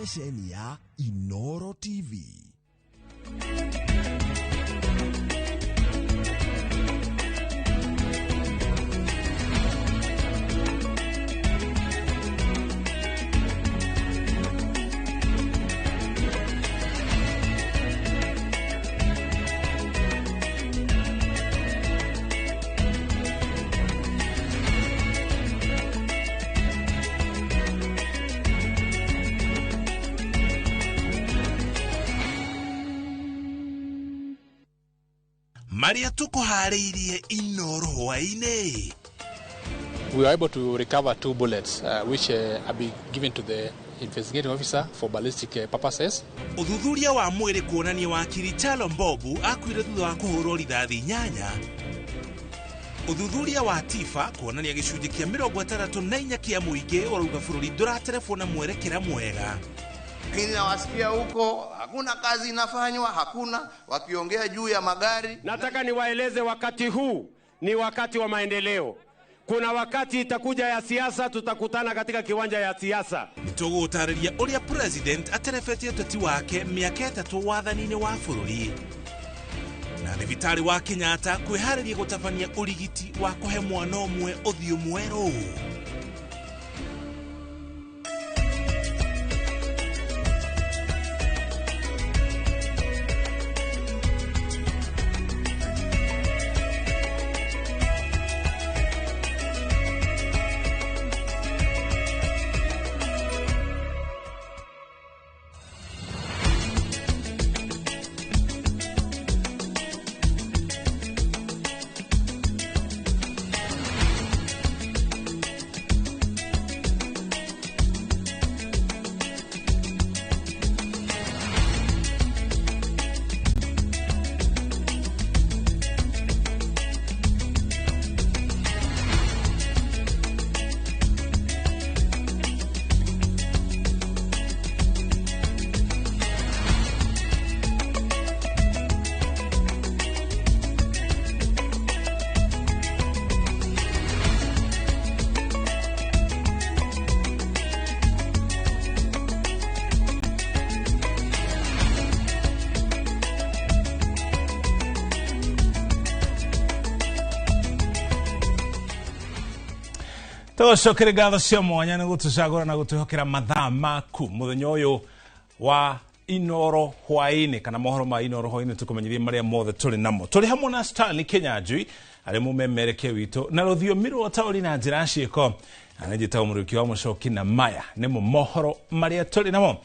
ceceni ya Inoro TV. Maria tuko haririe Inoro hwaine. We were able to recover 2 bullets, which have been given to the investigating officer for ballistic purposes. Uthuthuria wa mwiri kuonania wakiri Charlo Mbobu akuire thutha wa kuhurwo rithathi 8. Uthuthuria wa Tifa kuonania gicunji kia 64 kia muingi urauga bururi nduraterefona mwerekera mwega. Ninawasikia huko hakuna kazi inafanywa, hakuna wakiongea juu ya magari. Nataka niwaeleze wakati huu ni wakati wa maendeleo. Kuna wakati itakuja ya siasa, tutakutana katika kiwanja ya siasa. Nitogo utariria uria president aterefetie uteti wake miaka 3 wathanini wa bururi. Na thibitari wa Kenyatta kwihariria gutafania urigiti wa kuhe mwana umwe uthio mweru. Tocokere ngatho cia mwanya nĩ gũtũcagũra na gũtwĩhokera mathaa maku mũthenya ũyũ wa Inoro hwainĩ kana mohoro ma Inoro hwainĩ tũkũmenyithia marĩa mothe tũrĩ namo. Tũrĩ hamwe na Stanley Kenyanjui arĩ mũmemerekia witũ na rũthiomi rwa taũri na njĩra ciĩko anajĩtagwo mũrũki wa mũcoki na maya nĩmo mohoro marĩa tũrĩ namo.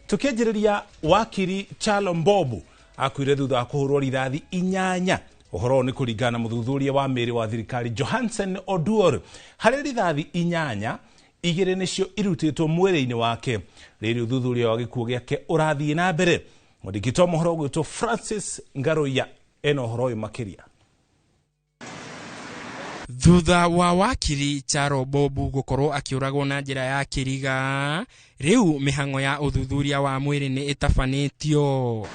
Tũkĩanjĩrĩria wakiri Charlo Mbobu akuire thutha wa kũhũrwo rithathi 8. Uhoro ni kuringana muthuthuria wa meri wa thirikari Johansen Oduor harĩ rithathi 8 igĩrĩ nĩcio irutĩtwo mwĩrĩ-inĩ wake rĩrĩ uthuthuria wa gĩkuũ gĩake ũrathiĩ na mbere. Mwandĩki wa mohoro gwĩtwo Francis Ngaruya ena ũhoro ũyũ makĩria. Thutha wa wakiri Charlo Mbobu gũkorwo akĩũragwo na njĩra ya kĩriga, rĩu mĩhang'o ya uthuthuria wa mwĩrĩ nĩ ĩtabanĩtio.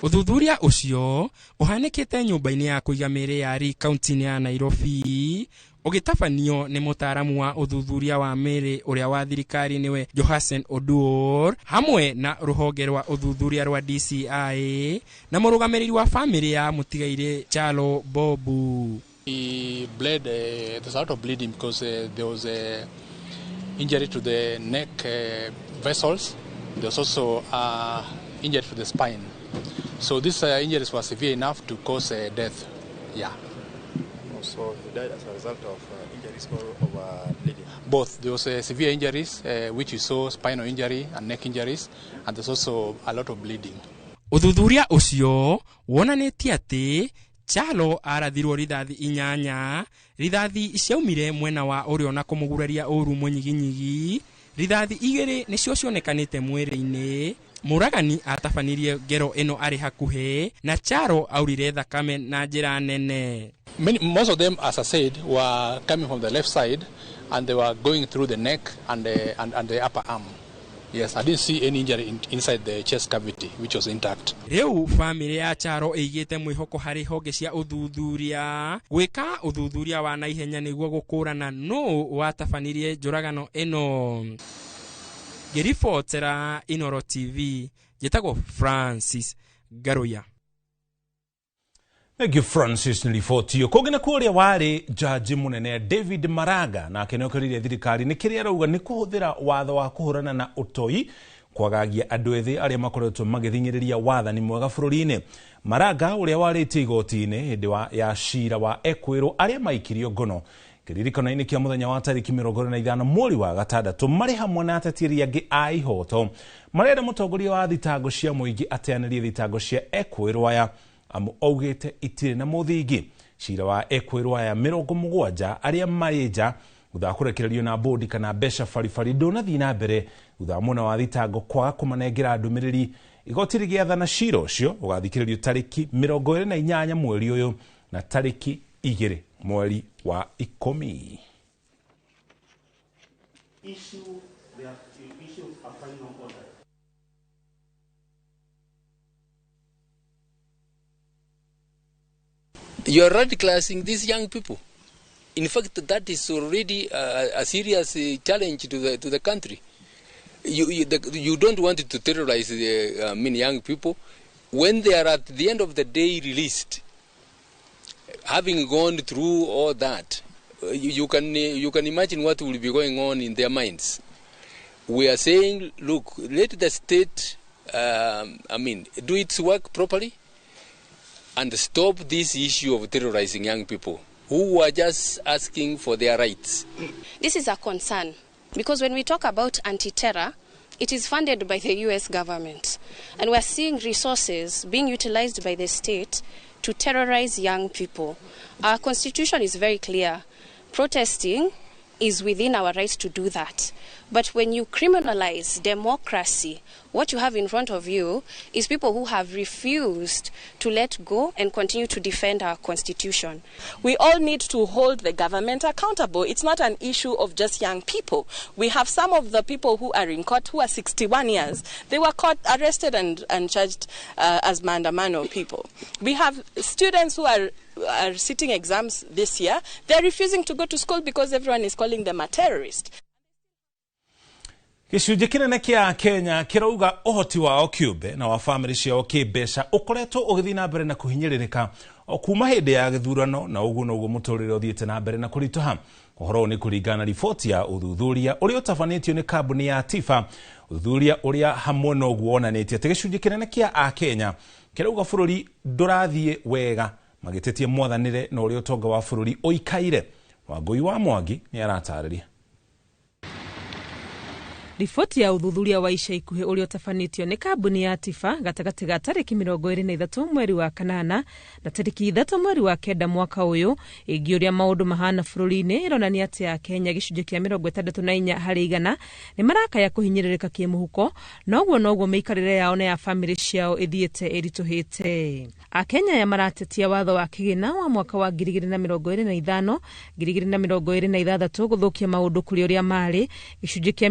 Uthuthuria ucio uhanĩkĩte nyũmba-inĩ ya kũiga mĩĩrĩ ya Ri kaunti-inĩ ya Nairobi, ũgĩtabanio nĩ mũtaaramu wa uthuthuria wa mĩĩrĩ ũrĩa wa thirikari nĩwe Johansen Oduor hamwe na rũhonge rwa uthuthuria rwa DCI na mũrũgamĩrĩri wa famĩlĩ ya mũtigaire Charlo Mbobu. He bled, there's a lot of bleeding because there was a injury to the neck vessels. There was also injury to the spine. So these injuries were severe enough to cause death. Yeah. So he died as a result of injuries or bleeding? Both. There was severe injuries, which you saw spinal injury and neck injuries, and there's also a lot of bleeding. Uthuthuria ucio wonanĩtie atĩ Charlo arathirwo rithathi 8, rithathi ciaumire mwena wa ũrĩo na kũmũguraria ũru mũnyiginyigi, rithathi 2 nĩcio cionekanĩte mwĩrĩ-inĩ. Mũragani atabanirie ngero ĩno arĩ hakuhĩ na Charlo aurire thakame na njĩra nene. Most of them, as I said, were coming from the left side and they were going through the neck and the upper arm. Yes, I didn't see any injury inside the chest cavity, which was intact. Rĩu family ya Charlo ĩigĩte mwĩhoko harĩ honge cia uthuthuria gwĩka uthuthuria wa naihenya nĩguo gũkũrana no watabanirie njũragano ĩno. Ngiribotera Inoro TV jetagwo Francis Garuya. Thank you, Francis Nilifotio. Kogena kuria wari jaji munene David Maraga na akenokeririe thirikari ni kiria rauga ni kuhuthira watho wa kuhurana na utoi kwagagia andu ethi aria makoretwo magithinyiriria wathani mwega bururi-ini. Maraga uria warite igoti-ini hindi ya shira wa ekwiro aria maikirio ngono kiririkano-ini kia muthenya wa tariki 25 mweri wa gatandatu mari hamwe na atetiria angi a ihoto marenda mutongoria wa thitango cia muingi ateanirie thitango cia ekwiro aya amu augite itire na muthingi. Shira wa ekwiro aya 70 aria marija utha kurekererio na bodi kana besha farifari ndunathi na mbere utha muna wa thitango kwaga kumanengera ndumiriri. Igoti rigiathana shira ucio ugathikiririo tariki 28 mweri uyu na tariki 2 mweri wa 10. You are radicalizing these young people. In fact, that is already a serious challenge to the country. You don't want to terrorize many young people when they are at the end of the day released. Having gone through all that, you can imagine what will be going on in their minds. We are saying, look, let the state, do its work properly and stop this issue of terrorizing young people who are just asking for their rights. This is a concern because when we talk about anti-terror, it is funded by the US government, and we're seeing resources being utilized by the state to terrorize young people. Our constitution is very clear. Protesting is within our rights to do that. But when you criminalize democracy, what you have in front of you is people who have refused to let go and continue to defend our constitution. We all need to hold the government accountable. It's not an issue of just young people. We have some of the people who are in court who are 61 years. They were caught, arrested and charged as maandamano people. We have students who are sitting exams this year. They're refusing to go to school because everyone is calling them a terrorist. Gicunjĩ kinene kia Kenya kirauga uhoti wao kiumbe na wa family ciao kĩmbeca ukoretwo ũgĩthiĩ na mbere na kuhinyiririka kuma hĩndĩ ya gĩthurano na ũguo noguo mũtũrĩre ũthiĩte na mbere na kũritũha. Ũhoro nĩ kũringana na riboti ya ũthuthuria ũrĩa ũtabanĩtio nĩ kambuni ya TIFA, ũthuthuria ũrĩa hamwe na ũguo wonanĩtie atĩ gĩcunjĩ kinene kia Akenya kirauga bũrũri ndũrathiĩ wega magĩtetie mwathanĩre na ũrĩa ũtonga wa bũrũri ũikaire. Wangui wa Mwangi nĩ aratarĩria. Riboti ya uthuthuria wa ica ikuhĩ ũrĩa ũtabanĩtio nĩ kambuni ya TIFA gatagatĩ ga tarĩki 23 mweri wa kanana na tarĩki 3 mweri wa kenda mwaka ũyũ ĩngĩũria maũndũ mahana bũrũri-inĩ ĩronania atĩ Akenya gĩcunjĩ kĩa 64 harĩ 100 nĩ marakaya kũhinyĩrĩrĩka kĩmũhuko, noguo mĩikarĩre yao na ya family ciao ĩthiĩte ĩritũhĩte. Akenya ya maratetia watho wa kĩgĩna wa mwaka wa 2025 2026 gũthũkia maũndũ kũrĩ ũrĩa marĩ. Gĩcunjĩ kĩa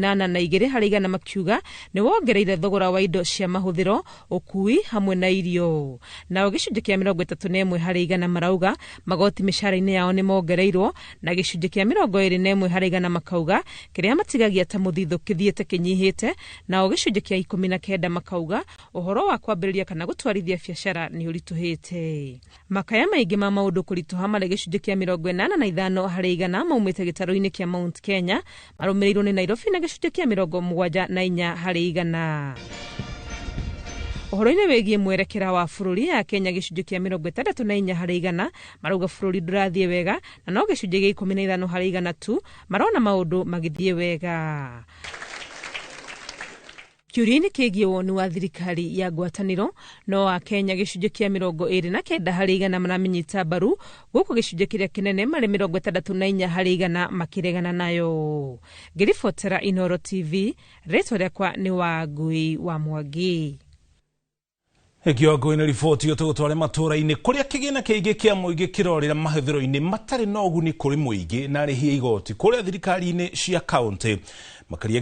82 harĩ 100 makiuga nĩ wongereire thogora wa indo cia mahũthĩro, ũkui hamwe na irio. Nao gĩcunjĩ kĩa 31 harĩ 100 marauga magoti mĩcara-inĩ yao nĩ mongereirwo, na gĩcunjĩ kĩa 21 harĩ 100 makauga kĩrĩa matigagia ta mũthithũ kĩthiĩte kĩnyihĩte. Nao gĩcunjĩ kĩa 19 makauga ũhoro wa kwambĩrĩria kana gũtwarithia biacara nĩ ũritũhĩte. Makaya maingĩ ma maũndũ kũritũha marĩ gĩcunjĩ kĩa 85 harĩ 100 maumĩte gĩtarũ-inĩ kĩa Mount Kenya, marũmĩrĩirwo nĩ Nairobi na gĩcunjĩ kĩa 74 harĩ 100. Ũhoro-inĩ wĩgiĩ mwerekera wa bũrũri ya Kenya gĩcunjĩ kĩa 64 harĩ 100 marauga bũrũri ndũrathiĩ wega, na no gĩcunjĩ gĩa 15 harĩ 100 tu marona maũndũ magĩthiĩ wega. Kiuria-inĩ kĩgiĩ woni wa thirikari ya ngwatanĩro, no Akenya gĩcunjĩ kĩa 29 harĩ 100 maramenyita mbaru, gũkũ gĩcunjĩ kĩrĩa kĩnene marĩ 64 harĩ 100 makĩregana nayo. Ngĩribotera Inoro TV, rĩtwa rĩakwa nĩ Wangui wa Mwangi. Gĩongo-inĩ riboti ũtũgũtware matũra-inĩ kũrĩa kĩgĩna kĩingĩ kĩa mũingĩ kĩrorĩra mahũthĩro-inĩ matarĩ na ũguni kũrĩ mũingĩ na arĩhi a igoti kũrĩa thirikari-inĩ cia kaunti makĩria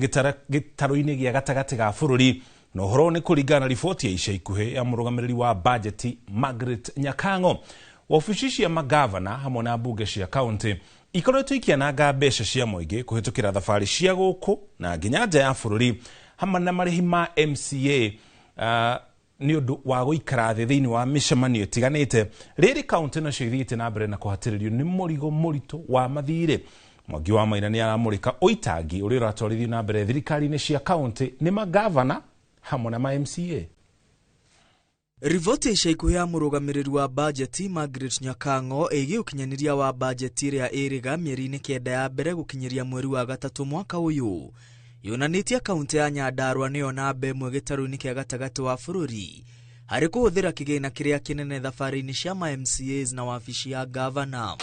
gĩtarũ-inĩ gĩa gatagatĩ ga bũrũri. Na ũhoro nĩ kũringana na riboti ya ica ikuhĩ ya mũrũgamĩrĩri wa bajeti Margaret Nyakango. Wabici cia magavana hamwe na mbunge cia kaunti ikoretwo ikiananga mbeca cia muingi kuhitukira thabari cia guku na nginya nja ya bururi hamwe na marihi ma MCA ni undu wa guikara thiini wa micemanio itiganite. Riri kaunti no ciithiite na mbere na kuhatiririo ni murigo murito wa mathire. Mwangi wa Maina ni aramurika uitangi uri uratwarithio na mbere thirikari-ini cia kaunti ni magavana hamwe na ma MCA. Rivoti ica ikuhi ya murugamiriri wa bajeti Margaret Nyakango igi ukinyaniria wa bajeti ria iriga mieri-ini 9 ya mbere gukinyiria mweri wa gatatu mwaka uyu yonanitie kaunti ya Nyandarua niyo namba imwe gitaru-ini kia gatagati wa bururi hari kuhuthira kigina kiria kinene thabari-ini cia ma MCAs na wabici ya gavana.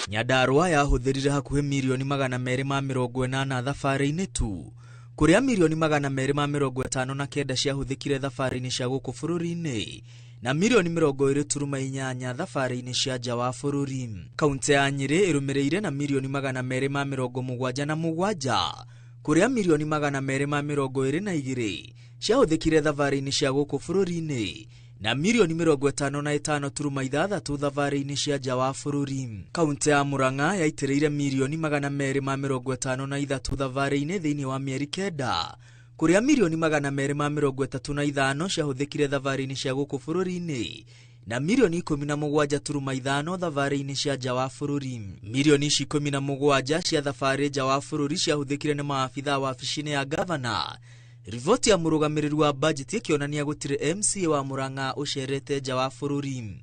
Nyandarua yahuthirire hakuhi milioni 280 thabari-ini tu, kuria milioni 259 ciahuthikire thabari-ini cia guku bururi-ini na milioni 20.8 thabari-ini cia nja wa bururi. Kaunti ya Nyeri irumireire na milioni 277 kuria milioni 222 ciahuthikire thabari-ini cia guku bururi-ini na milioni 55.6 thabari-ini cia nja wa bururi. Kaunti ya Murang'a yaitireire milioni 253 thabari-ini thiini wa mieri 9 kuria milioni 235 ciahuthikire thabari-ini cia guku bururi-ini na milioni 17.5 thabari-ini cia nja wa bururi. Milioni 17 cia thabari nja wa bururi ciahuthikire ni maafitha wa wabici-ini ya gavana. Rivoti ya murugamiriri wa bajeti ikionania gutire MCA wa Murang'a ucerete nja wa bururi.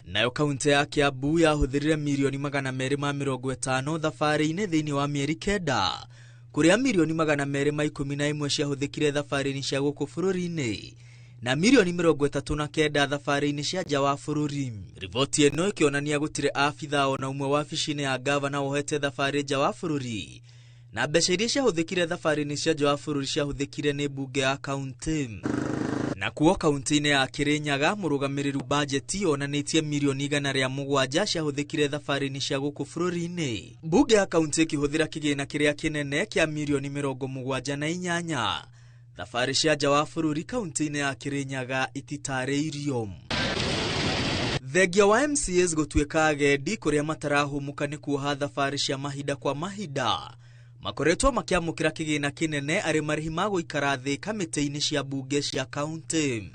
Nayo kaunti ya Kiambu yahuthirire milioni 250 thabari-ini thiini wa mieri 9 kuria milioni 211 ciahuthikire thabari-ini cia guku bururi-ini na milioni 39 thabari-ini cia nja wa bururi. Rivoti eno ikionania gutire afitha ona umwe wa wabici-ini ya gavana wohete thabari nja wa bururi na mbeca iria ciahuthikire thabari-ini cia nja wa bururi ciahuthikire ni bunge ya kaunti. Na kuo kaunti-ini ya Kirinyaga murugamiriri wa bajeti onanitie milioni 107 ciahuthikire thabari-ini cia guku bururi-ini. Bunge ya kaunti ikihuthira kigina kiria kinene kia milioni 78 thabari cia nja wa bururi kaunti-ini ya Kirinyaga ititariirio. Thengia wa MCAs gutuika agendi kuria matarahumuka ni kuoha thabari cia mahinda kwa mahinda makoretwo makiamukira kigina kinene ari marihi ma guikara thi kamiti-ini cia bunge cia kaunti.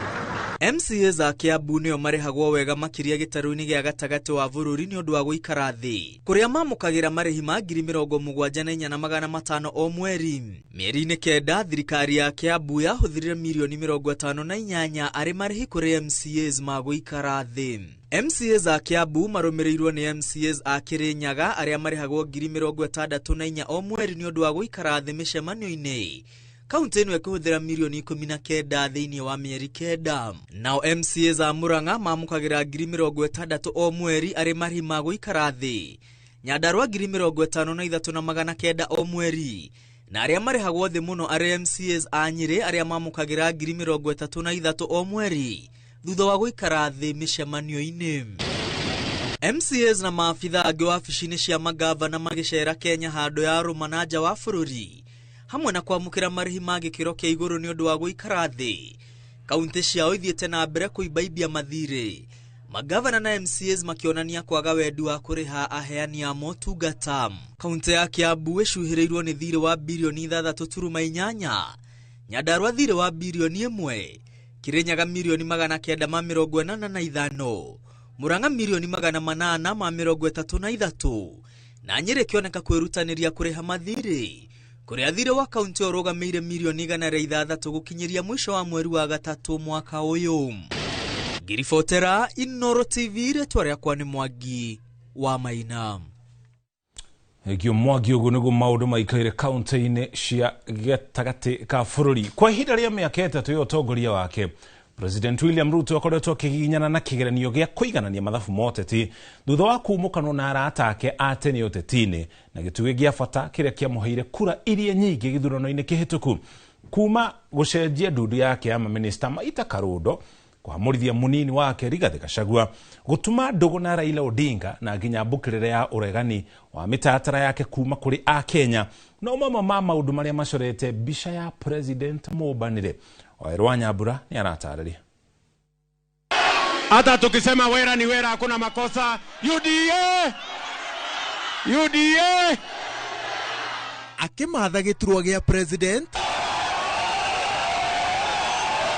MCAs a Kiambu nio marihagwo wega makiria gitaru-ini gia gatagati wa bururi ni undu wa guikara thi kuria mamukagira marihi ma 74,500 o mweri. Mieri-ini 9 thirikari ya Kiambu yahuthirire milioni 58 ari marihi kuria MCAs ma guikara thi. MCAs a Kiambu marumirirwo ni MCAs a Kirinyaga aria marihagwo 64,000 o mweri ni undu wa guikara thi micemanio-ini. Kaunti ino ikuhuthira milioni 19 thiini wa mieri 9. Nao MCAs a Murang'a mamukagira 60,000 o mweri ari marihi ma guikara thi. Nyandarua 53,900 o mweri. Na aria marihagwo thi muno ari MCAs a Nyeri aria mamukagira 33,000 o mweri thutha wa guikara thi micemanio-ini. MCAs na maafitha angi wabici-ini cia magavana magicera Kenya handu ya ruma na nja wa bururi hamwe na kwamukira marihi ma gikiro kia iguru ni undu wa guikara thi. Kaunti ciao ithiete na mbere kuibaibia mathire, magavana na MCAs makionania kwaga wendi wa kuriha aheani a motungata. Kaunti ya Kiambu icuhirirwo ni thire wa bilioni 3.8, Nyandarua thire wa bilioni 1, Kirinyaga milioni 985, Murang'a milioni 833 na Nyeri kioneka kwirutaniria kuriha mathire kuria thire wa kaunti urugameire milioni 106 gukinyiria mwisho wa mweri wa gatatu mwaka uyu. Ngiribotera Inooro TV retwa riakwa ni Mwangi wa Maina. Egio Mwangi ugu niguo maundu maikaire kaunti-ini cia gatagati ka bururi. Kwa ihinda ria miaka 3 ya utongoria wake, President William Ruto akoretwo akiginyana na kigeranio gia kuiganania mathabu moteti thutha wa kuumukanwo na arata ake a tene uteti-ini na gitugi gia bata kiria kiamuheire kura iria nyingi githurano-ini kihituku kuma gucenjia ndudu yake ya maminista Maita Karundo kuhamurithia munini wake Rigathi Gachagua gutuma Ndugu na Raila Odinga na nginya mbukirire ya uregani wa mitatara yake kuma kuri a Kenya no mama maundu maria macorete bisha ya President Mubanire. Wairwa Nyambura ni anatararia. Hata tukisema wera ni wera hakuna makosa. UDA! UDA. Akimatha giturwa gia president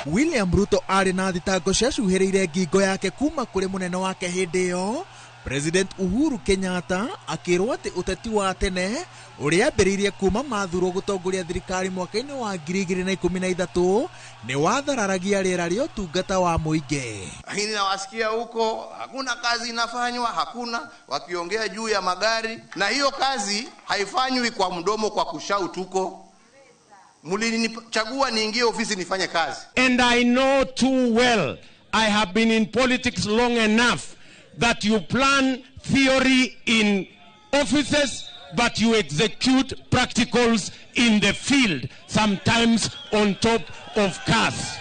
William Ruto ari na thitango ciacuhĩrĩire ngingo yake kuma kũrĩ mũnene wake hĩndĩ ĩyo. President Uhuru Kenyatta akĩrwo atĩ ũteti wa tene ũrĩa ambĩrĩirie kuma mathurwo gũtongoria thirikari mwaka-inĩ wa 2013 nĩ wathararagia rĩera rĩa ũtungata wa mũingĩ. Lakini nawasikia huko hakuna kazi inafanywa, hakuna, wakiongea juu ya magari, na hiyo kazi haifanywi kwa mdomo, kwa kushout huko. Mulinichagua niingie ofisi nifanye kazi. And I know too well, I have been in politics long enough that you plan theory in offices, but you execute practicals in the field, sometimes on top of cars.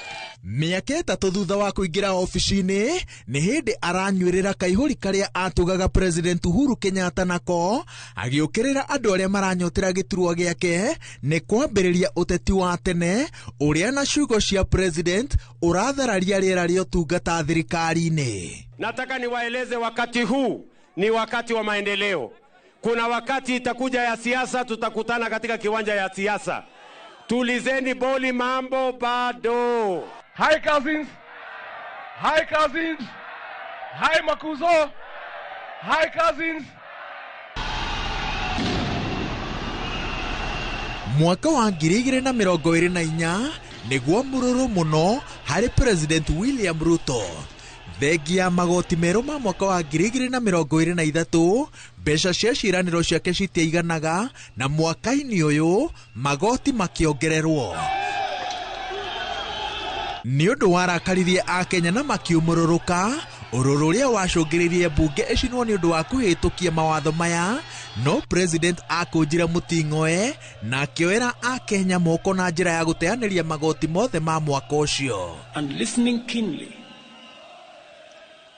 Mĩaka ĩtatũ thutha wa kũingĩra ofici-inĩ nĩ hĩndĩ aranyuĩrĩra kaihũri karĩa atũgaga President Uhuru Kenyatta nako, agĩũkĩrĩra andũ arĩa maranyotera gĩturwa gĩake nĩ kwambĩrĩria ũteti wa tene ũrĩa na ciugo cia president ũrathararia rĩera rĩa ũtungata thirikari-inĩ. Nataka niwaeleze wakati huu ni wakati wa maendeleo. Kuna wakati itakuja ya siasa, tutakutana katika kiwanja ya siasa. Tulizeni boli, mambo bado. Hi cousins. Hi cousins. Hi Makuzo. Hi cousins. Mwaka wa 2024 nĩguo mũrũrũ mũno harĩ President William Ruto. Thengia magoti merũ ma mwaka wa 2023 mbeca cia ciĩranĩro ciake citiaiganaga, na mwaka-inĩ ũyũ magoti makĩongererwo. Nĩ ũndũ warakaririe Akenya na makiumũrũrũka, ũrũrũ ũrĩa wacũngĩrĩirie mbunge ĩcinwo nĩ ũndũ wa kũhĩtũkia mawatho maya, no president akũnjira mũting'oe na akĩoera Akenya moko na njĩra ya gũteanĩria magoti mothe ma mwaka ũcio. And listening keenly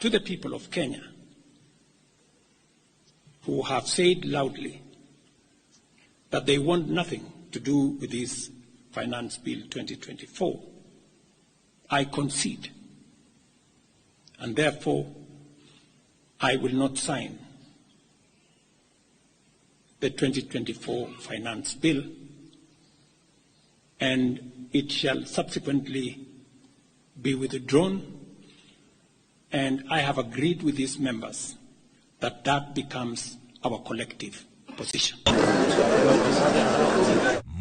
to the people of Kenya who have said loudly that they want nothing to do with this Finance Bill 2024, I concede, and therefore I will not sign the 2024 Finance Bill, and it shall subsequently be withdrawn. And I have agreed with these members that that becomes our collective position.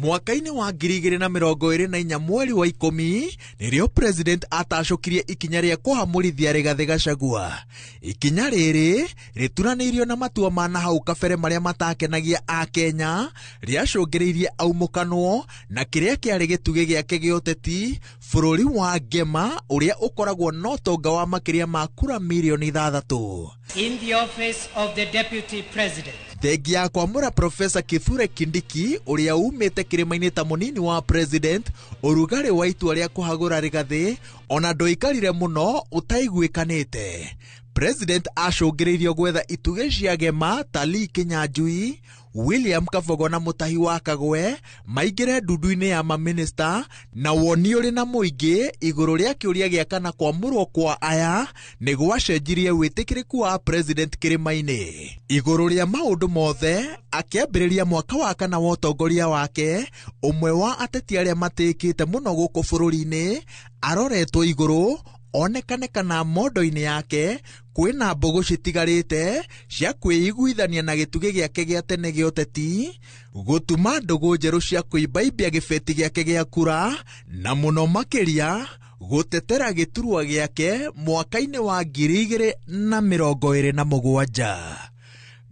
Mwaka-inĩ wa 2024 mweri wa 10 nĩrĩo president atacokirie ikinya rĩa kũhamũrithia Rigathĩ Gachagua. Ikinya rĩrĩ rĩturanĩirio na matua ma nahau kabere marĩa matakenagia Akenya, rĩacũngĩrĩirie aumũkanwo na kĩrĩa kĩarĩ gĩtugĩ gĩake gĩa ũteti bũrũri wa Ngema ũrĩa ũkoragwo na ũtonga wa makĩria ma kura milioni 6. In the office of the deputy president. Thengia kwamũra Professor Kithure Kindiki ũrĩa umĩte kĩrĩma-inĩ ta mũnini wa president, ũrugarĩ wa itua rĩa kũhagũra Rigathĩ ona ndũikarire mũno ũtaiguĩkanĩte. President acũngĩrĩirio gwetha itugĩ cia Gema ta Lee Kinyanjui, William Kabogo na Mutahi wa Kagwe maingĩre ndundu-inĩ ya maminista, na woni ũrĩ na mũingĩ igũrũ rĩa kĩũria gĩa kana kwamũrwo kwa aya nĩ gwacenjirie wĩtĩkĩrĩku wa president kĩrĩma-inĩ. Igũrũ rĩa maũndũ mothe akĩambĩrĩria mwaka wa kana wa ũtongoria wake, ũmwe wa ateti arĩa matĩkĩte mũno gũkũ bũrũri-inĩ aroretwo igũrũ onekane kana mondo-inĩ yake kwĩna mbũgũ citigarĩte cia kwĩiguithania na gĩtugĩ gĩake gĩa tene gĩa ũteti, gũtuma ndũgũ njerũ cia kwĩmbaimbia gĩbeti gĩake gĩa kura, na mũno makĩria gũtetera gĩturwa gĩake mwaka-inĩ wa 2027.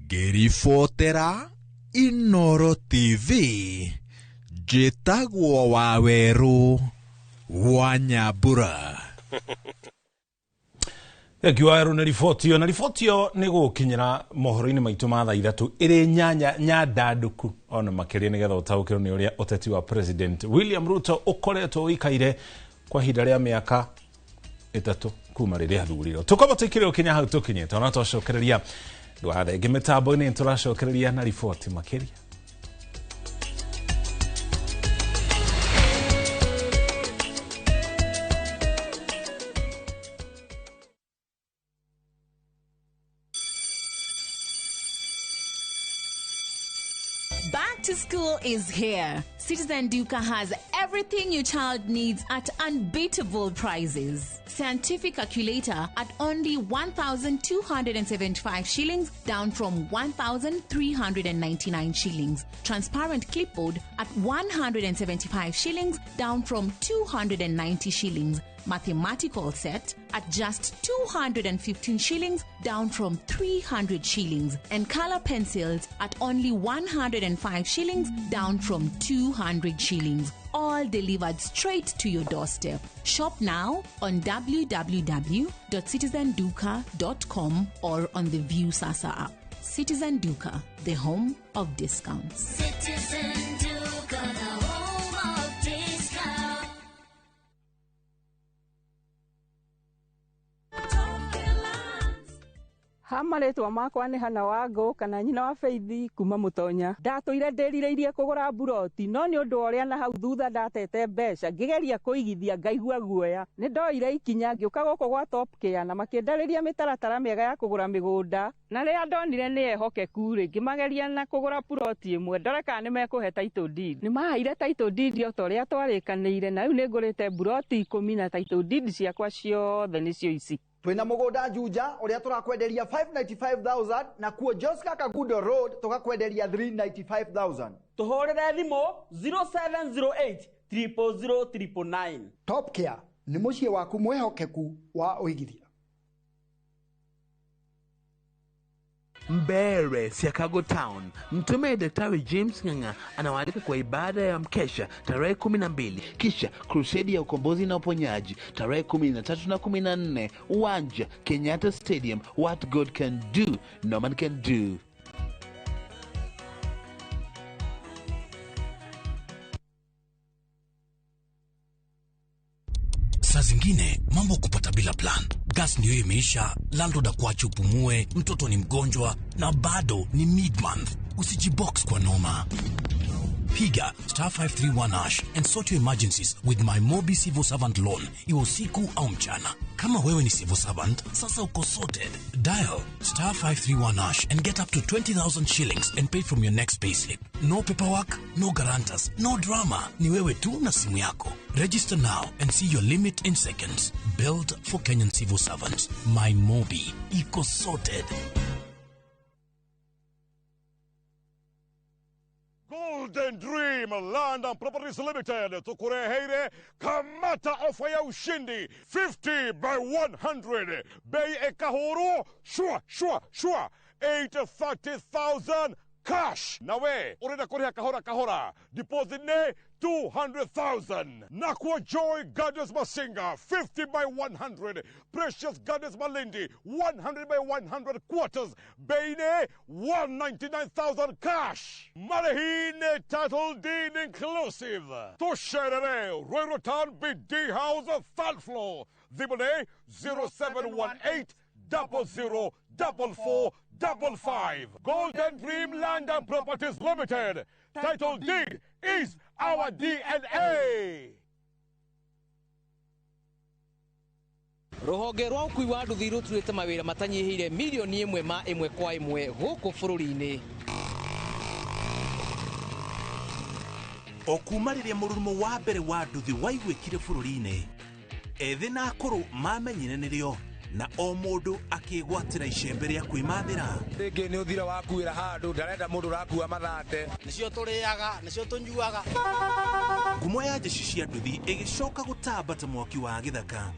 Ngĩribotera Inooro TV, njĩtagwo Wawerũ wa Nyambura. Kiwaru na riboti yo nĩ gũkinyĩra mohoro-inĩ maitũ ma thaa 3 ĩrĩ nyandanduku ona makĩria nĩgetha ũtaũkĩrwo nĩ ũrĩa ũteti wa president William Ruto ũkoretwo ũikaire kwa ihinda rĩa mĩaka 3 kuma rĩrĩa athurirwo. Tũkorwo tũikĩrĩrwo kinya hau tũkinyĩte, ona twacokereria ndwathengi mĩtambo-inĩ tũracokereria na riboti makĩria. to school is here. Citizen Duka has everything your child needs at unbeatable prices. Scientific calculator at only 1,275 shillings, down from 1,399 shillings. Transparent clipboard at 175 shillings, down from 290 shillings. Mathematical set at just 215 shillings, down from 300 shillings. And color pencils at only 105 shillings, down from 200 shillings. All delivered straight to your doorstep. Shop now on www.citizenduka.com or on the View Sasa app. Citizen Duka, the home of discounts. Citizen Duka, the home of discounts. Hamaretwa makwa nĩ hana wango kana nyina wa Feithi kuma Mutonya. Ndatũire ndĩrirĩirie kũgũra buroti no nĩ ũndũ ũrĩa na hau thutha ndatete mbeca ngĩgeria kũigithia ngaigua guoya. Nĩ ndoire ikinya ngĩũka gũkũ gwa Top Care na makĩndarĩria mĩtaratara mĩega ya kũgũra mĩgũnda. Na rĩrĩa ndonire nĩ ehokeku rĩ ngĩmageria na kũgũra buroti ĩmwe ndore kana nĩ mekũhe title deed. Nĩ maheire title deed o ta ũrĩa twarĩkanĩire na rĩu nĩ ngũrĩte buroti 10 na title deed ciakwa ciothe nĩcio ici. Twina mugunda Juja uria turakwenderia 595,000 na kuo Josca Kagudo Road tukakwenderia 395,000. Tuhorere thimo 0708 000 Top Care ni muciĩ waku mwehokeku wa uigithia. Mbere Chicago Town. Mtume Daktari James Ng'ang'a anawaalika kwa ibada ya mkesha tarehe 12, kisha crusade ya ukombozi na uponyaji tarehe 13 na 14, uwanja Kenyatta Stadium. What God can do, no man can do. Saa zingine mambo kupata bila plan. Gas ndiyo imeisha, landlord akuache upumue, mtoto ni mgonjwa na bado ni mid-month. Usijibox kwa noma. Piga *531# and sort your emergencies with my Mobi Civil Servant Loan, iwe usiku au mchana. Kama wewe ni civil servant, sasa uko sorted. Dial *531# and get up to 20,000 shillings and pay from your next payslip. No paperwork, no guarantors, no drama. Ni wewe tu na simu yako. Register now and see your limit in seconds. Built for Kenyan civil servants. My Mobi. Iko sorted. Golden Dream Land and Properties Limited tukureheire kamata ofa ya ushindi 50 by 100 bei ekahoro shua 830,000 cash. Nawe urenda kuriha kahora deposit ne 200,000. Nakwa Joy Gardens Masinga 50 by 100. Precious Gardens Malindi 100 by 100 quarters. Beine 199,000 cash. Marahine title deed inclusive. Tosherere Roy Rotan BD House 3rd floor. Dibone 0718 004455. Golden Dream Land and Properties Limited. Title deed is our DNA. Ruhonge rwa ukui wa nduthi ruturite mawira matanyihire milioni 1 kwa 1 guku bururi-ini. Okumariria murumo wa mbere wa nduthi waigwikire bururi-ini. Ethi na akuru mamenyire nirio na o mundu akigwatira icembe ria kwimathira. Ringi ni uthira wakuira handu ndarenda mundu rakua mathate. Nicio turiaga, nicio tunyuaga. Ngumo ya jeshi cia nduthi igicoka gutambata mwaki wa githaka.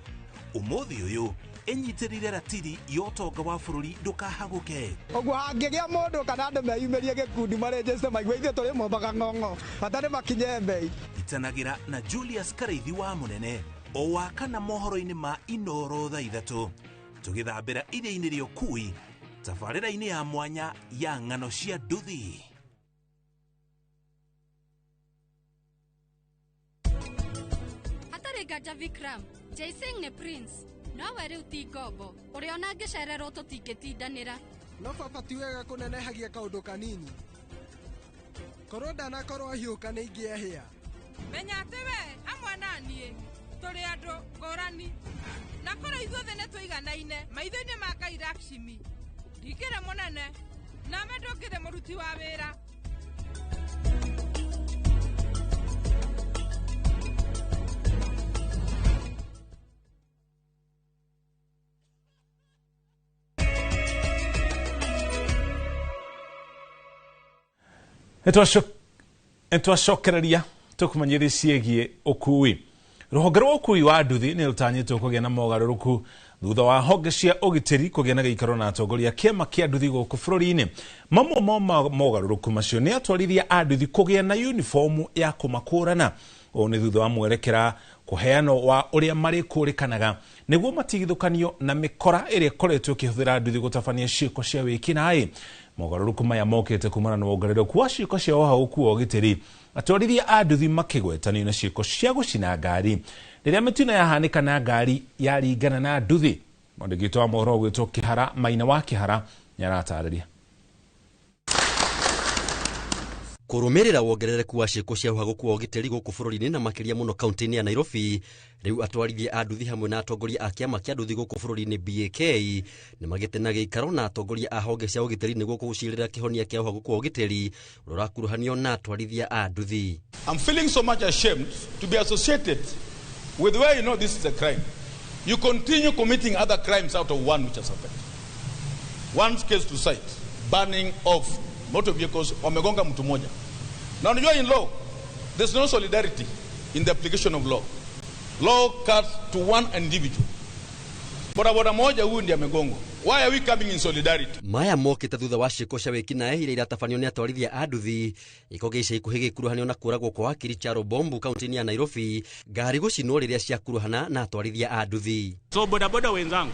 Umuthi uyu enyitirire ratiri yotonga wa bururi ndukahaguke. Ogwo hangigia mundu kana andu meyumirie gikundi marejeste maigwithie turi mombaga ng'ong'o batari makinye mbei. Itanagira na Julius Kareithi wa Munene o wakana mohoro-ini ma Inoro thaa 3 tugithambira iria-ini ria ukui tabarĩra-ini ya mwanya ya ng'ano cia nduthi. Hatari gaja Vikram Jaising ne Prince no weri utingobo uria ona ngicererwo tutingitindanira no baba ti wega kunenehagia kaundu kanini korwo ndanakorwo hiuka nĩ ingĩehĩa. Menya atĩ we hamwe na niĩ tũrĩ andũ ngũrani na korwo ithuothe nĩ tũiganaine maitho-inĩ ma Ngai Lakshmi ndingĩrĩ mũnene na me ndũngĩrĩ mũruti wa wĩra. Nitwacokereria tukumanyithia ciegie ukui. Ruhonge rwa ukui wa nduthi ni rutanyitwo kugia na mogaruruku thutha wa honge cia ugitiri kugia na giikaro na atongoria kiama kia nduthi guku bururi-ini. Mamwe ma mogaruruku macio ni atwarithia a nduthi kugia na uniform ya kumakurana. O ni thutha wa mwerekera kuheano wa uria mari kurikanaga niguo matigithukanio na mikora iria koretwo kihuthira nduthi gutabania ciiko cia wikinai. Mogaruruku maya mokete kumana na wongerereku wa ciiko cia uhauku wa ugitiri. Atwarithia a nduthi makigwetanio na ciiko cia gucina ngari riria mitino yahanika na ngari yaringana na nduthi. Mwandĩki wa mohoro gwitwo Kihara Maina wa Kihara nyaratarĩria. Kurumirira wongerereku wa ciiko cia uhaguku wa ugitiri guku bururi-ini na makiria muno kaunti-ini ya Nairobi, riu atwarithia a nduthi hamwe na atongoria a kiama kia nduthi guku bururi-ini BAK ni magite na giikaro na atongoria a honge cia ugitiri niguo kugucirira kihonia kia uhaguku wa ugitiri rurakuruhanio na atwarithia a nduthi. I'm feeling so much ashamed to be associated with where you know this is a crime. You continue committing other crimes out of one which has happened. One case to cite, banning of motor vehicles wamegonga mtu moja. Now unajua in law there's no solidarity in the application of law. Law cuts to one individual. Boda moja huyu ndiye amegongwa. Why are we coming in solidarity? Maya mokite thutha wa ciiko cia wikinae iria iratabanio ni atwarithia a nduthi ikoge ica ikuhi gikuruhanio na kuragwo kwa wakiri Charo Bombu kaunti-ini ya Nairobi, ngari gucinwo riria ciakuruhana na atwarithia a nduthi. So boda wenzangu,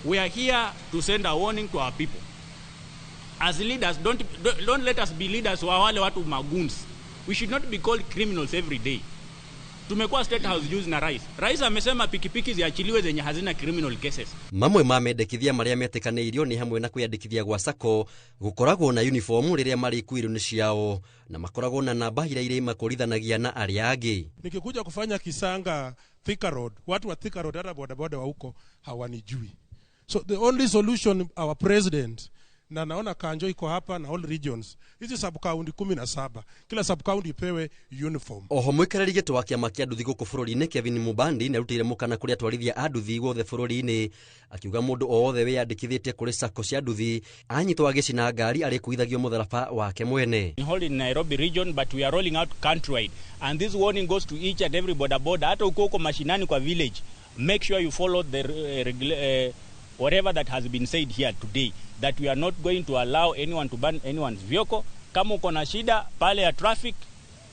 we are here to send a warning to our people. As leaders, don't let us be leaders wa wale watu magoons. We should not be called criminals every day. Tumekuwa State House juzi na Rais amesema pikipiki ziachiliwe zenye hazina criminal cases. Mamwe ma mendekithia maria metekaneirio ni hamwe na kuyandikithia gwa SACCO, gukoragwo na uniform riria mari kuiru ni ciao na makoragwo na namba iria irima kurithanagia na aria angi. Nikikuja kufanya Kisanga Thika Road, watu wa Thika Road hata boda wa huko hawanijui. So the only solution our president na naona Kanjo iko hapa na all regions. Hizi sub-county 17. Kila sub-county ipewe uniform. Oho mwikarari gito wa kiama kia nduthi guku bururi-ini Kevin Mubandi na rutire mukana kuri atwarithia a nduthi guothe bururi-ini akiuga mundu othe wiyandikithitie kuri SACCO cia nduthi anyitwo agicina ngari ari kuithagio mutharaba wake mwene. We hold in Nairobi region but we are rolling out countrywide and this warning goes to each and every boda hata uko mashinani kwa village. Make sure you follow the whatever that has been said here today, that we are not going to allow anyone to ban anyone's vehicle. Kama uko na shida pale ya traffic,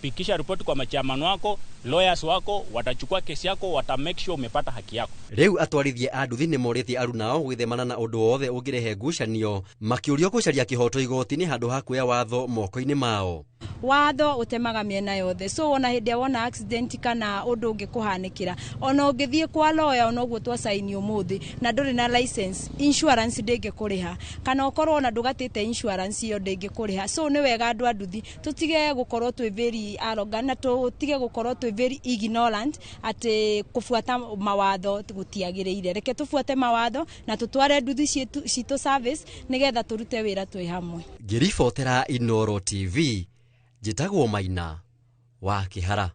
pikisha report kwa machairman wako, lawyers wako, watachukua kesi yako, wata make sure umepata haki yako. Riu atwarithia a nduthi ni morete arunao gwithemana na undu wothe ungirehe ngucanio, makiurio gucaria kihoto igoti-ini handu ha kuoya watho moko-ini mao. Watho utemaga miena yothe, so wona hindi wona accident kana undu ungikuhanikira ona ungithie kwa lawyer ona uguo twa sign umuthi na nduri na license, insurance ndingikuriha kana ukorwo na ndugatite insurance iyo ndingikuriha. So ni wega andu a nduthi tutige gukorwo twi very arrogant na tutige gukorwo twi very ignorant ati kufuata mawatho gutiagiriire. Reke tufuate mawatho na tutware nduthi citu service nigetha turute wira twi hamwe. Ngiribotera Inoro TV, Jitagwo Maina wa Kihara.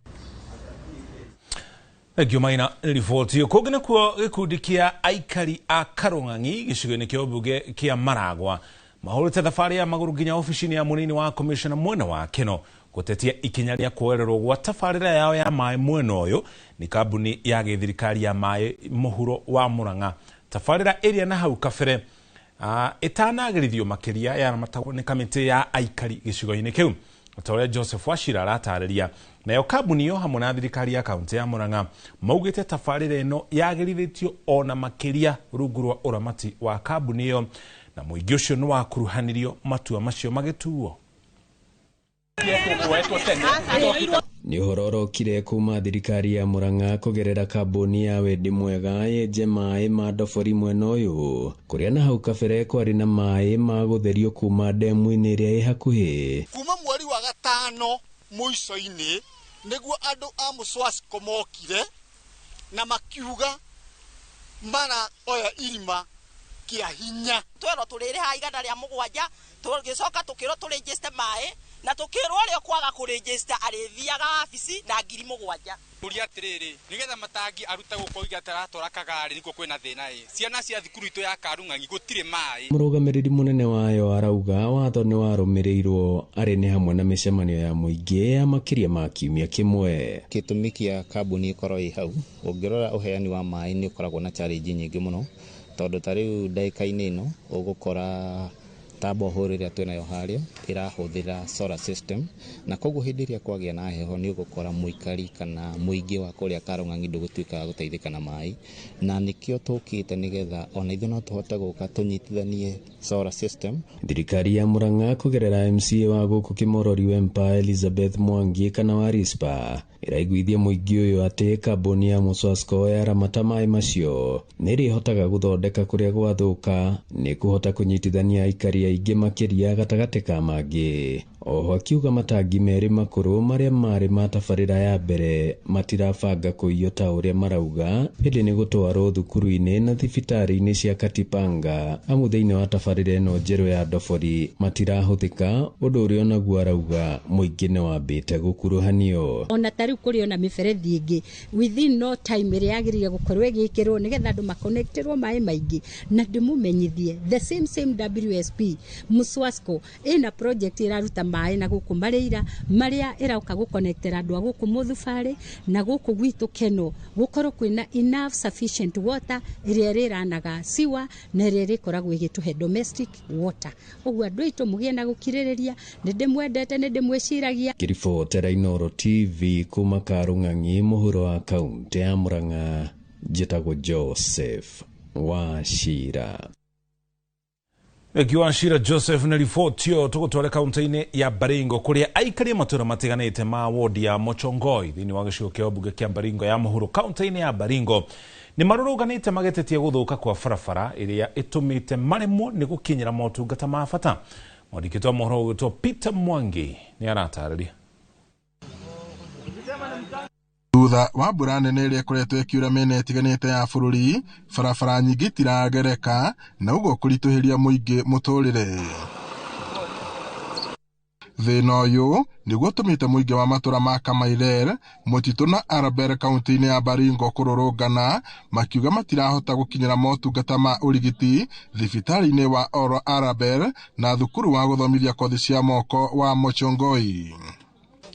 Egyo Maina riboti kugina kuo gikundi kia aikari a Karung'ang'i gicigo-ini kia ubunge kia Maragwa mahurite thabari ya maguru nginya ofisini ya munini wa commissioner mwena wa Keno gutetia ikinya ria kuererwo gwa tabarira yao ya mai mwena uyu ni kambuni ya githirikari ya mai muhuro wa Murang'a. Tabarira area na hau kabere itanagirithio makiria ya matagwo ni kamiti ya aikari gicigo-ini kiu. Otaure Joseph Wachira aratarĩria nayo kambuni yo hamwe na thirikari ya kaunti ya Murang'a maugite tabarĩra ĩno yagĩrithĩtio ona makiria rungu rwa uramati wa kambuni iyo na mũingĩ ũcio nĩ wakuruhanirio matua macio magĩtuo. Ni uhoro kire kuma thirikari ya Murang'a kugerera kambuni ya Wendi Mwega yenje mai ma ndobori mwena uyu kuria na hau kabere kwari na mai ma gutherio kuma demu-ini iria i hakuhi. Kuma mweri wa gatano muico-ini niguo andu a Muswasco mokire na makiuga mara oya irima kia hinya twero turire ha igana ria mugwanja tugicoka tukiro turegister mai na tukirwo rio kwaga ku register arithiaga afisi na 7,000 kuria atiriri nigetha matangi aruta gukoiga taratora kagari niko kwina thina ciana cia thukuru itu ya Karung'ang'i gutire mai. Murugamiriri munene wayo arauga watho ni warumirirwo ari ni hamwe na micemanio ya muingi ya makiria ma kiumia kimwe. Gitumi kia kambuni ikorwo i hau ungirora uheani wa mai ni ukoragwo na challenge nyingi muno tondu tariu ndaika-ini ino ugukora tabo horiria twenayo haria irahuthira solar system na koguo hindi iria kwagia na heho ni ugukora muikari kana muingi wa kuria Karung'ang'i ndugutwika guteithika na mai na nikio tukite nigetha ona ithu no tuhote guka tunyitithanie solar system. Thirikari ya Murang'a kugerera MCA wa guku Kimorori Wempa Elizabeth Mwangi kana wa Rispa iraiguithia muingi uyu ati kambuni ya Muswasco ya ramata mai macio niri hotaga guthondeka kuria gwathuka ni kuhota kunyitithania aikari aingi makiria gatagati ka mangi. Oho akiuga matangi meri makuru maria mari matabarira ya mbere matirabanga kuiyo ta uria marauga ili ni gutwarwo thukuru-ini na thibitari-ini cia Katipanga amu thiini wa tabarira ino njeru ya Ndobori matirahuthika undu uria onaguo arauga muingi ni wambite gukuruhanio. Ona tariu kuri ona miberethi ingi within no time ria yagirire gukorwo igikirwo nigetha andu maconnectirwo mai maingi na ndimumenyithie the same WSP Muswasco ina project iraruta mai na guku marira maria irauka guconnectera andu guku Muthubari na guku gwitu Keno gukorwo kwina enough sufficient water iria riranaga siwa na iria rikoragwo igituhe domestic water. Uguo andu aitu mugie na gukiririria ndimwendete ndimwiciragia. Kiribotera Inooro TV kuma Karung'ang'i muhuro wa kaunti ya Murang'a njitagwo Joseph Wachira. Wachira Joseph na ribotio tugutware kaunti-ini ya Baringo kuria aikari matura matiganite ma wodi ya Mochongoi thini wa gicigo kia bunge kia Baringo ya muhuro kaunti-ini ya Baringo ni maruruganite magetetie guthuka kwa barabara iria itumite maremwo ni gukinyira motungata ma bata. Mwandikitwa mohoro gwitwo Peter Mwangi ni aratariria. Thutha wa mbura nene iria ikoretwo ikiura mĩena ĩtiganĩte ya bũrũri, barabara nyingĩ itiragereka na ũguo kũritũhĩria mũingĩ mũtũrĩre. Thĩna ũyũ nĩguo ũtũmĩte mũingĩ wa matũra ma Kamairer, Mũtitũ na Arabel kaunti-inĩ ya Baringo kũrũrũngana makiuga matirahota gũkinyĩra motungata ma ũrigiti thibitarĩ-inĩ wa Oro Arabel na thukuru wa gũthomithia kothi cia moko wa Mochongoi.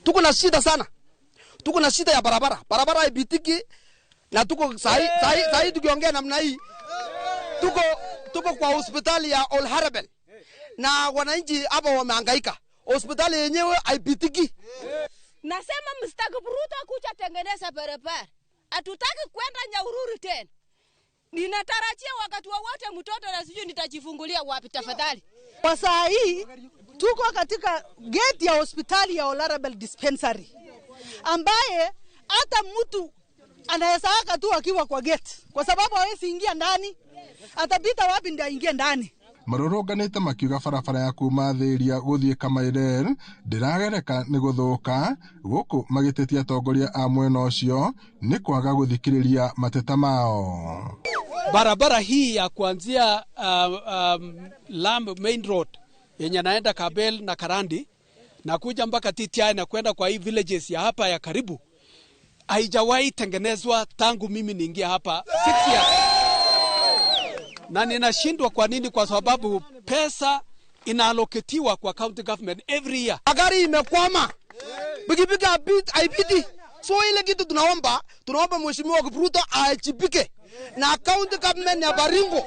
Tuko na shida sana. Tuko na shida ya barabara haipitiki na tuko sahi tukiongea namna hii tuko kwa hospitali ya Ol Harabel na wananchi hapa wamehangaika. Hospitali yenyewe haipitiki. Nasema mstaki Ruto kuja tengeneza barabara. Hatutaki kwenda Nyahururu tena. Ninatarajia wakati wowote mtoto na sijui nitajifungulia wapi tafadhali. Kwa saa hii tuko katika gate ya hospitali ya Ol Harabel dispensary, ambaye hata mtu anaweza aka tu akiwa kwa gate kwa sababu hawezi ingia ndani. Atapita wapi ndio aingie ndani? Marũrũnganĩte makiuga barabara ya kuma Thĩria gũthiĩ Kamairer ndĩragereka nĩ gũthũka, gũkũ magĩtetia atongoria a mwena ũcio nĩ kwaga gũthikĩrĩria mateta mao. Barabara hii ya kuanzia Lamb Main Road yenye naenda Kabel na Karandi na kuja mpaka TTI na kwenda kwa hii villages ya hapa ya karibu haijawahi tengenezwa tangu mimi niingia hapa 6 years. Na ninashindwa kwa nini? Kwa sababu pesa inaaloketiwa kwa county government every year. Magari imekwama. Pikipiki haipiti. So ile kitu tunaomba mheshimiwa Ruto aachipike na county government ya Baringo.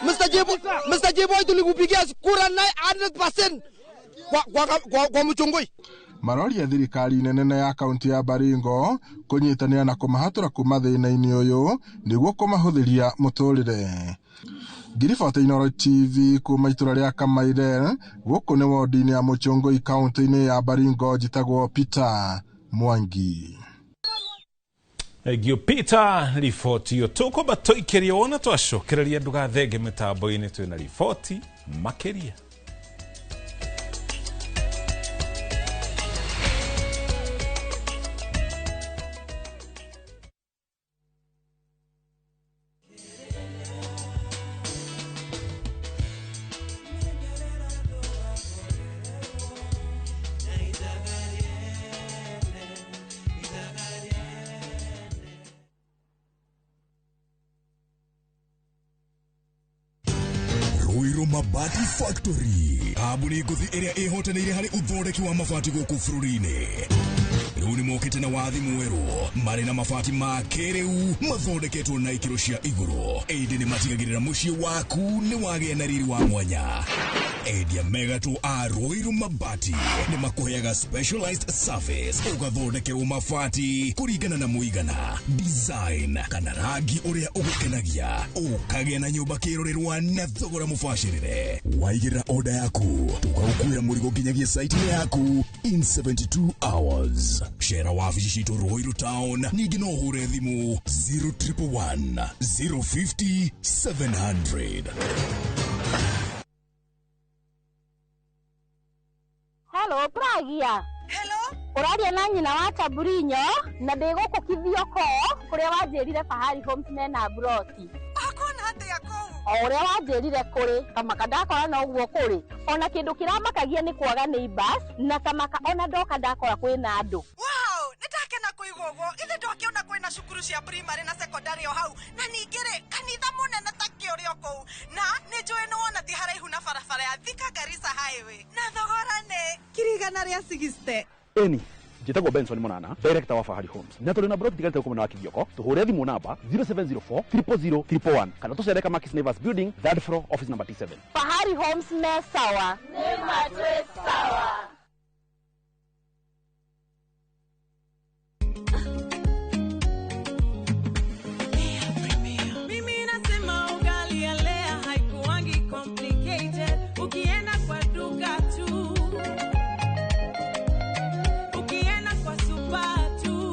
Mr. Jebo tulikupigia kura 100% kwa Mochongoi. Maroria thirikari nene ya kaunti ya Baringo kunyitanira na kumahatura kuma thĩna-inĩ ũyũ nĩguo kũmahũthĩria mũtũrĩre. Ngiribota Inooro TV kuma itũra rĩa Kamairer gũkũ nĩ wodi-inĩ ya Mochongoi kaunti-inĩ ya Baringo njĩtagwo Peter Mwangi. Egio Peter riboti yo tukoba toikeria ona twacokereria ndugathenge mitambo-inĩ twina riboti makeria. Roiro Mabati Factory. Kambuni nguthi iria ihotanire hari uthondeki wa mabati guku bururi-ini. Riu ni mokite na wathi mweru mari na mabati ma kiriu mathondeketwo na ikiro cia iguru. Indi ni matigagirira mucii waku ni wagia na riri wa mwanya. Endia megatu a Roiro Mabati ni makuheaga specialized service ugathondekerwo mabati kuringana na muigana, design kana rangi uria ugukenagia, ukagĩa na nyumba kirorerwa na thogora mubashirire. Waigĩra order yaku ugakuira murigo nginyagia site yaku in 72 hours. Share wabici citu Roiro Town, ningi no hure thimu 0111 050 700. Hello, Pragia. Hello? Uraria na nyina wa Taburinyo na ndigukukithio ko kuria wanjirire Fahari Homes mena broti. Akona ate yako. Uria wanjirire kuri kamaka ndakora na uguo kuri. Ona kindu kiramakagia ni kwaga neighbors na kamaka ona ndoka ndakora kwina andu. Wow, nitakena kuigugo. Ithe ndokiona kwina cukuru cia primary na secondary o hau. Na ningire kanitha munene ta kiurio kou. Na nijoe no ona ti haraihu na barabara ya Thika Garissa Highway. Na thogora ne kirigana ria 60. Eni Jitagwo Benson Monana, director wa Fahari Homes. Na tuli na broti tigalite huko na Kigioko. Tuhure thimu namba 0704 000 111. Kana tucereka Makis Nevers Building, 3rd floor, office number T7. Fahari Homes me sawa. Nema twe sawa. Mimi nasema ugali ya Lea haikuwangi complicated. Ukienda kwa duka tu. Ukienda kwa super tu.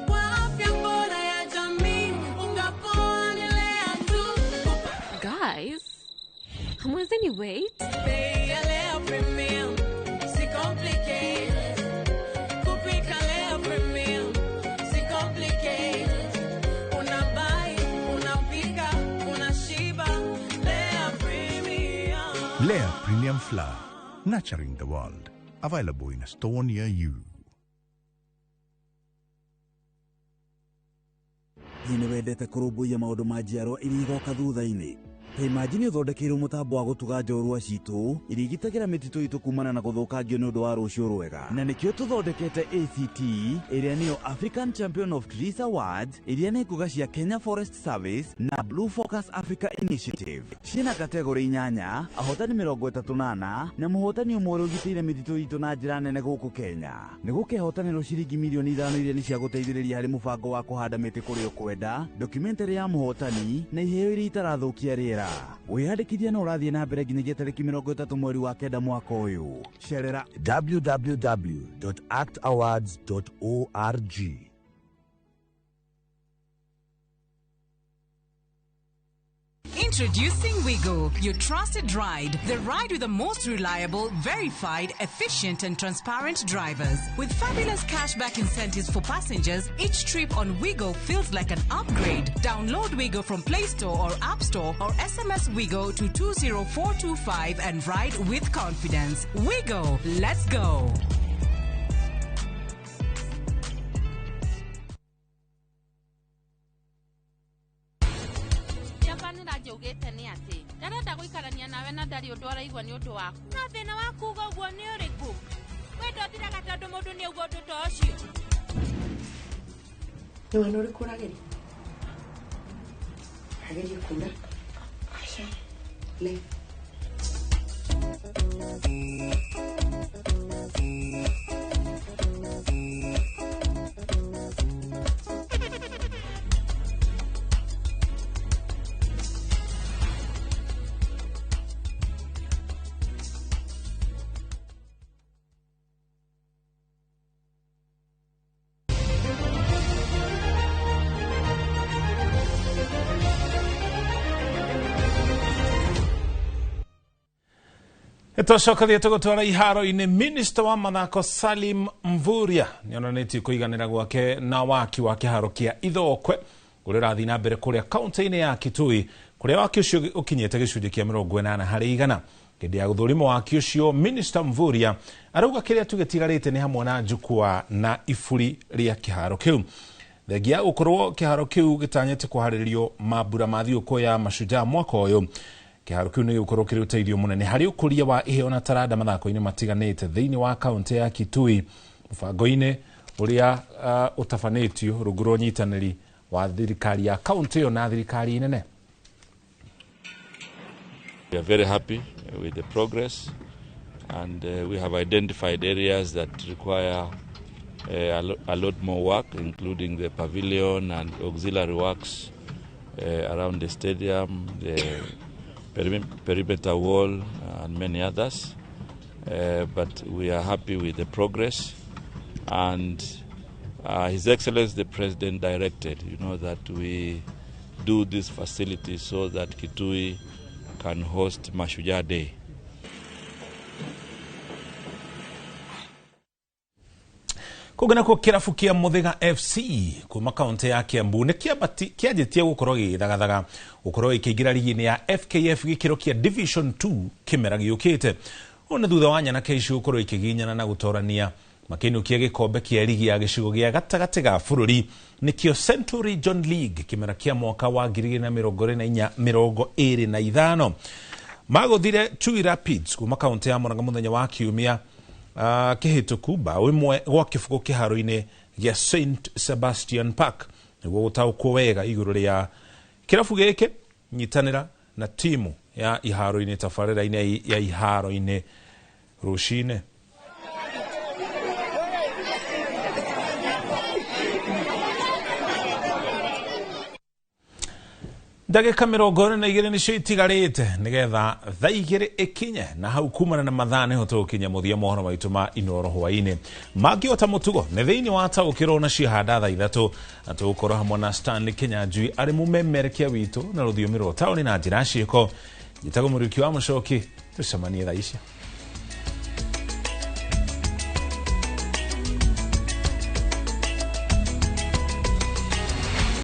Kwa afya bora ya jamii, ungapoa ni Lea tu. Guys, hamwezeni wait? Bei ya Lea Premium, si complicated. Kupika Lea Premium, si complicated. Unabai, unapika, unashiba. Lea Premium. Lea Premium Flour, nurturing the world. Available in a store near you. Hine wendete kurumbuia maundu ma njiarwa iria igoka thutha-ini. Ta imagine uthondekeirwo mutambo wa gutuga njorua citu irigitagira mititu itu kumana na guthukangio ni undu wa rucio rwega. Na nikio tuthondekete ACT iria niyo African Champion of Trees Awards iria ni nguga cia Kenya Forest Service na Blue Focus Africa Initiative. Ciina kategori 8, ahotani 38 na muhotani umwe ugitire mititu itu na njira nene guku Kenya. Ni gukehotanirwo ciringi milioni 5 iria ni cia guteithiriria hari mubango wa kuhanda miti kuri ukwenda, documentary ya muhotani na iheo iria itarathukia riera. Wihadikithia na urathie na mbere nginyagia tariki 30 mweri wa kenda mwaka uyu. Cerera www.actawards.org. Introducing Wigo, your trusted ride. The ride with the most reliable, verified, efficient and transparent drivers. With fabulous cashback incentives for passengers, each trip on Wigo feels like an upgrade. Download Wigo from Play Store or App Store or SMS Wigo to 20425 and ride with confidence. Wigo, let's go. Ugete ni ati ndarenda guikarania nawe na ndari undu araigwa ni undu waku no thina waku uga uguo ni uriku we ndothiraga tondu mundu ni uguo undu ta ucio ni wana uriku urageri ageri kura asha le Tucokathie tugutwara iharo-ini. Minister wa mathako Salim Mvurya nionanitie kuiganira gwake na waki wa kiharo kia Ithokwe uria urathii na mbere kuria kaunti-ini ya Kitui kuria waki ucio ukinyite gicunji kia 80% hindi ya guthurimo waki ucio. Minister Mvurya arauga kiria tugitigarite ni hamwe na njukua na ifuri ria kiharo kiu. thegia ukorwo kiharo kiu gitanyete kuharirio mabura mathiuko ya Mashujaa mwaka uyu. Kiharo kiu ni ukorwo kiri uteithio munene hari ukuria wa iheo na taranda mathako-ini matiganite thiini wa kaunti ya Kitui. Mubango-ini uria utafanitio ruguro nyitaniri wa thirikari ya kaunti yo na thirikari nene. We are very happy with the progress, and we have identified areas that require a lot more work, including the pavilion and auxiliary works around the stadium, the perimeter wall, and many others. But we are happy with the progress, and His Excellency the President directed, that we do this facility so that Kitui can host Mashujaa Day. Kugana kwa kirafu kia Muthaiga FC kuma kaunti ya Kiambu ne kiajitie gukorwo githagathagaga gukorwo ikiingira ligi-ini ya FKF gikiro kia Division 2 kimera giukite. Ona thutha wa nyana keici gukorwo ikiginyana na gutorania makinukia gikombe kia ligi ya gicigo gia gatagati ga bururi nikio Central Region League kimera kia mwaka wa 2024-2025 magothire Chui Rapids kuma kaunti ya Murang'a muthenya wa Kiumia kihituku bao imwe gwa kifugo kiharo-ini gia St Sebastian Park niguo gutaukwo wega iguru ria kirafu giki nyitanira na timu ya iharo-ini tabarĩra-inĩ ya iharo-ini rucine. Ndagĩka 22 nicio itigarĩte nigetha thaa 2 ikinye na hau kumana na mathaa niho tugukinya muthia mohoro maitu ma Inoro hwaini mangiota mutugo ne thiini wa taukiro na cihanda thaa 3 na tugukorwo hamwe na Stanley Kinyanjui ari mumemerekia witu na ruthiomi rwa tauni na njira ciiko njitago muriki wa mucoki tucemanie thaa icio.